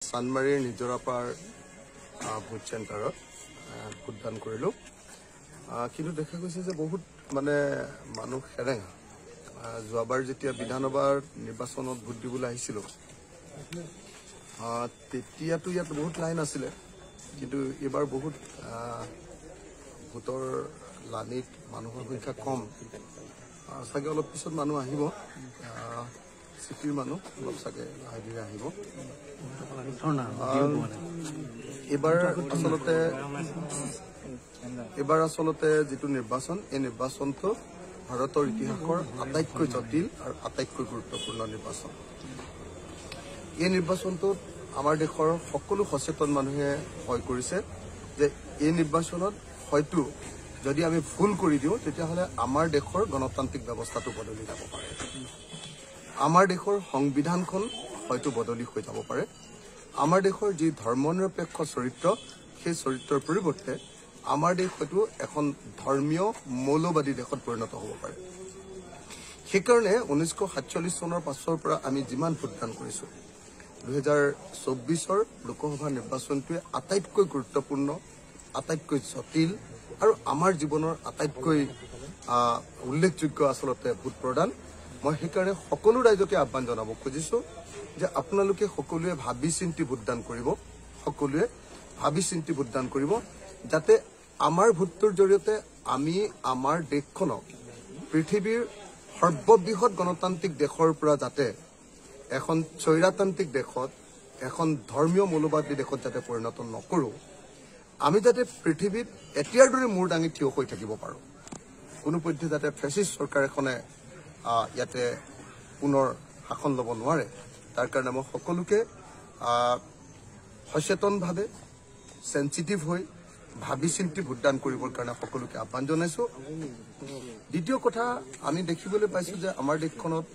Sanmari Nijorapar vote চেণ্টাৰত ভোটদান কৰিলোঁ কিন্তু দেখা গৈছে যে বহুত মানে মানুহ হেৰেঙা যোৱাবাৰ যেতিয়া বিধানসভাৰ নিৰ্বাচনত ভোট দিবলৈ আহিছিলোঁ তেতিয়াতো ইয়াত বহুত লাইন আছিলে কিন্তু এবাৰ বহুত ভোটৰ লানিত মানুহৰ সংখ্যা কম চাগে অলপ পিছত মানুহ আহিব চিটিৰ মানুহ অলপ চাগে লাহে ধীৰে আহিব এবাৰ আচলতে যিটো নিৰ্বাচন এই নিৰ্বাচনটো ভাৰতৰ ইতিহাসৰ আটাইতকৈ জটিল আৰু আটাইতকৈ গুৰুত্বপূৰ্ণ নিৰ্বাচন এই নিৰ্বাচনটোত আমাৰ দেশৰ সকলো সচেতন মানুহে ভয় কৰিছে যে এই নিৰ্বাচনত হয়তো যদি আমি ভুল কৰি দিওঁ তেতিয়াহ'লে আমাৰ দেশৰ গণতান্ত্ৰিক ব্যৱস্থাটো বদলি যাব পাৰে আমাৰ দেশৰ সংবিধানখন হয়তো বদলি হৈ যাব পাৰে আমাৰ দেশৰ যি ধৰ্মনিৰপেক্ষ চৰিত্ৰ সেই চৰিত্ৰৰ পৰিৱৰ্তে আমাৰ দেশ হয়তো এখন ধৰ্মীয় মৌলবাদী দেশত পৰিণত হ'ব পাৰে সেইকাৰণে 1947 চনৰ পাছৰ পৰা আমি যিমান ভোটদান কৰিছো 2024 লোকসভা নিৰ্বাচনটোৱে আটাইতকৈ গুৰুত্বপূৰ্ণ আটাইতকৈ জটিল আৰু আমাৰ জীৱনৰ আটাইতকৈ উল্লেখযোগ্য আচলতে ভোট প্ৰদান মই সেইকাৰণে সকলো ৰাইজকে আহ্বান জনাব খুজিছো যে আপোনালোকে সকলোৱে ভাবি চিন্তি ভোটদান কৰিব সকলোৱে ভাবি চিন্তি ভোটদান কৰিব যাতে আমাৰ ভোটৰ জৰিয়তে আমি আমাৰ দেশখনক পৃথিৱীৰ সৰ্ববৃহৎ গণতান্ত্ৰিক দেশৰ পৰা যাতে এখন স্বৈৰতান্ত্ৰিক দেশত এখন ধৰ্মীয় মৌলবাদী দেশত যাতে পৰিণত নকৰো আমি যাতে পৃথিৱীত এতিয়াৰ দৰে মূৰ দাঙি থিয় হৈ থাকিব পাৰো কোনো পধ্যে যাতে ফেচিষ্ট চৰকাৰ এখনে ইয়াতে পুনৰ শাসন ল'ব নোৱাৰে তাৰ কাৰণে মই সকলোকে সচেতনভাৱে সেনচিটিভ হৈ ভাবি চিন্তি ভোটদান কৰিবৰ কাৰণে সকলোকে আহ্বান জনাইছো দ্বিতীয় কথা আমি দেখিবলৈ পাইছো যে আমাৰ দেশখনত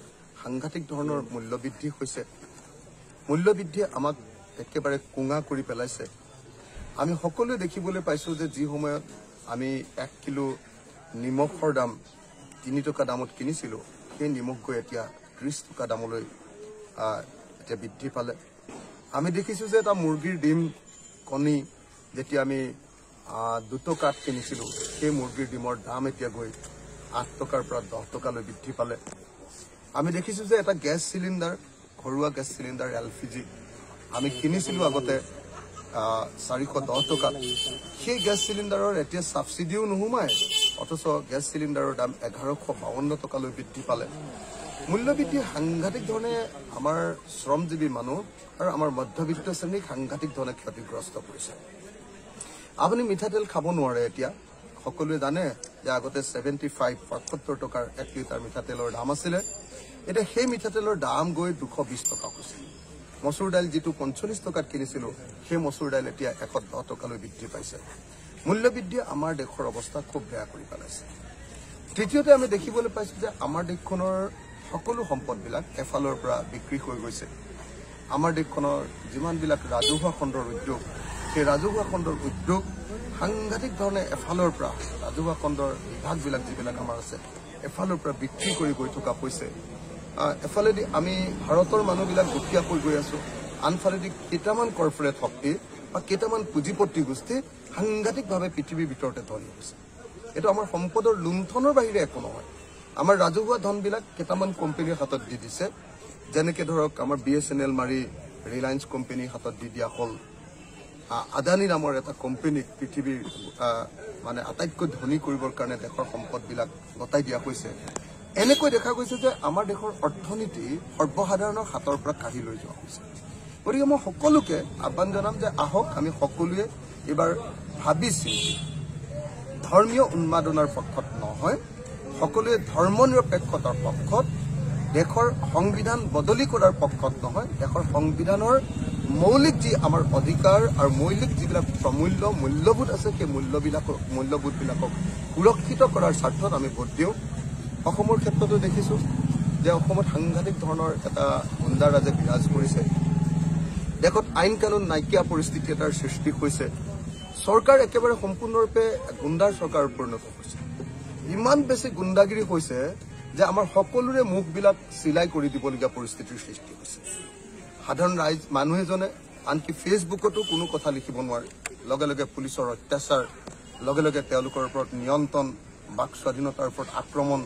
সাংঘাতিক ধৰণৰ মূল্যবৃদ্ধি হৈছে মূল্যবৃদ্ধিয়ে আমাক একেবাৰে কুঙা কৰি পেলাইছে আমি সকলোৱে দেখিবলৈ পাইছো যে যি সময়ত আমি 1 কিলো নিমখৰ দাম 3 টকা দামত কিনিছিলো সেই নিমখ গৈ এতিয়া 30 টকা দামলৈ এতিয়া বৃদ্ধি পালে আমি দেখিছো যে এটা মুৰ্গীৰ ডিম কণী যেতিয়া আমি 2 টকাত কিনিছিলো সেই মুৰ্গীৰ ডিমৰ দাম এতিয়া গৈ 8 টকাৰ পৰা 10 টকালৈ বৃদ্ধি পালে আমি দেখিছো যে এটা গ্যাস সিলিন্ডাৰ ঘৰুৱা গ্যাস সিলিন্ডাৰ এলপিজি আমি কিনিছিলো আগতে 410 টকা সেই গ্যাস সিলিন্ডাৰৰ এতিয়া সাবসিডিও নোহোমায় অথচ গ্যাস সিলিন্ডাৰৰ দাম 1152 টকালৈ বৃদ্ধি পালে মূল্যবৃদ্ধি সাংঘাতিক ধৰণে আমাৰ শ্ৰমজীৱী মানুহ আৰু আমাৰ মধ্যবিত্ত শ্ৰেণীক সাংঘাতিক ধৰণে ক্ষতিগ্ৰস্ত কৰিছে আপুনি মিঠাতেল খাব নোৱাৰে এতিয়া সকলোৱে জানে যে আগতে 75 টকাৰ 1 লিটাৰ মিঠাতেলৰ দাম আছিল এতিয়া সেই মিঠাতেলৰ দাম গৈ 220 টকা হৈছে মসুৰ দাইল যেটো 45 টকাত কিনিছিল সেই মসুৰ দাইল এতিয়া 110 টকালৈ বৃদ্ধি পাইছে মূল্যবৃদ্ধি আমাৰ দেশৰ অৱস্থা খুব বেয়া কৰি পেলাইছে তৃতীয়তে আমি দেখিবলৈ পাইছো যে আমাৰ দেশখনৰ সকলো সম্পদবিলাক এফালৰ পৰা বিক্ৰী হৈ গৈছে আমাৰ দেশখনৰ যিমানবিলাক ৰাজহুৱা খণ্ডৰ উদ্যোগ সেই ৰাজহুৱা খণ্ডৰ উদ্যোগ সাংঘাতিক ধৰণে এফালৰ পৰা ৰাজহুৱা খণ্ডৰ বিভাগবিলাক যিবিলাক আমাৰ আছে এফালৰ পৰা বিক্ৰী কৰি গৈ থকা হৈছে এফালেদি আমি ভাৰতৰ মানুহবিলাক দুখীয়া হৈ গৈ আছো আনফালেদি কেইটামান কৰ্পোৰেট শক্তি বা কেইটামান পুঁজিপতি গোষ্ঠী সাংঘাতিকভাৱে পৃথিৱীৰ ভিতৰতে ধনী হৈছে এইটো আমাৰ সম্পদৰ লুণ্ঠনৰ বাহিৰে একো নহয় আমাৰ ৰাজহুৱা ধনবিলাক কেইটামান কোম্পানীৰ হাতত দি দিছে যেনেকে ধৰক আমাৰ BSNL মাৰি ৰিলায়েন্স কোম্পানীৰ হাতত দি দিয়া হ'ল আদানী নামৰ এটা কোম্পানীক পৃথিৱীৰ মানে আটাইতকৈ ধনী কৰিবৰ কাৰণে দেশৰ সম্পদবিলাক গতাই দিয়া হৈছে এনেকৈ দেখা গৈছে যে আমাৰ দেশৰ অৰ্থনীতি সৰ্বসাধাৰণৰ হাতৰ পৰা কাঢ়ি লৈ যোৱা হৈছে গতিকে মই সকলোকে আহ্বান জনাম যে আহক আমি সকলোৱে এবাৰ ভাবিছি ধৰ্মীয় উন্মাদনাৰ পক্ষত নহয় সকলোৱে ধৰ্মনিৰপেক্ষতাৰ পক্ষত দেশৰ সংবিধান বদলি কৰাৰ পক্ষত নহয় দেশৰ সংবিধানৰ মৌলিক যি আমাৰ অধিকাৰ আৰু মৌলিক যিবিলাক প্ৰমূল্য মূল্যবোধ আছে সেই মূল্যবোধবিলাকক সুৰক্ষিত কৰাৰ স্বাৰ্থত আমি ভোট দিওঁ অসমৰ ক্ষেত্ৰতো দেখিছো যে অসমত সাংঘাতিক ধৰণৰ এটা গুণ্ডাৰাজে বিৰাজ কৰিছে দেশত আইন কানুন নাইকিয়া পৰিস্থিতি এটাৰ সৃষ্টি হৈছে চৰকাৰ একেবাৰে সম্পূৰ্ণৰূপে গুণ্ডাৰ চৰকাৰত পৰিণত হৈছে ইমান বেছি গুণ্ডাগিৰি হৈছে যে আমাৰ সকলোৰে মুখবিলাক চিলাই কৰি দিবলগীয়া পৰিস্থিতিৰ সৃষ্টি হৈছে সাধাৰণ ৰাইজ মানুহ এজনে আনকি ফেচবুকতো কোনো কথা লিখিব নোৱাৰে লগে লগে পুলিচৰ অত্যাচাৰ লগে লগে তেওঁলোকৰ ওপৰত নিয়ন্ত্ৰণ বাক স্বাধীনতাৰ ওপৰত আক্ৰমণ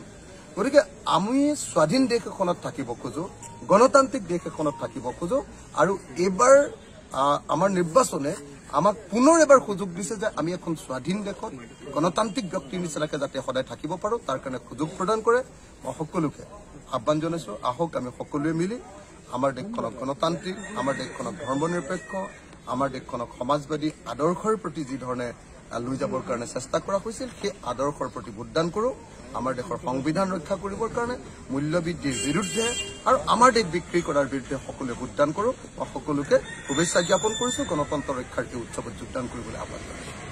গতিকে আমি স্বাধীন দেশ এখনত থাকিব খোজো গণতান্ত্ৰিক দেশ এখনত থাকিব খোজো আৰু এবাৰ আমাৰ নিৰ্বাচনে আমাক পুনৰ এবাৰ সুযোগ দিছে যে আমি এখন স্বাধীন দেশত গণতান্ত্ৰিক ব্যক্তিৰ নিচিনাকে যাতে সদায় থাকিব পাৰো তাৰ কাৰণে সুযোগ প্ৰদান কৰে মই সকলোকে আহ্বান জনাইছো আহক আমি সকলোৱে মিলি আমাৰ দেশখনক গণতান্ত্ৰিক আমাৰ দেশখনক ধৰ্মনিৰপেক্ষ আমাৰ দেশখনক সমাজবাদী আদৰ্শৰ প্ৰতি যি ধৰণে লৈ যাবৰ কাৰণে চেষ্টা কৰা হৈছিল সেই আদৰ্শৰ প্ৰতি ভোটদান কৰোঁ আমাৰ দেশৰ সংবিধান ৰক্ষা কৰিবৰ কাৰণে মূল্যবৃদ্ধিৰ বিৰুদ্ধে আৰু আমাৰ দেশ বিক্ৰী কৰাৰ বিৰুদ্ধে সকলোৱে ভোটদান কৰোঁ মই সকলোকে শুভেচ্ছা জ্ঞাপন কৰিছোঁ গণতন্ত্ৰ ৰক্ষাৰ এই উৎসৱত যোগদান কৰিবলৈ আহ্বান জনাইছোঁ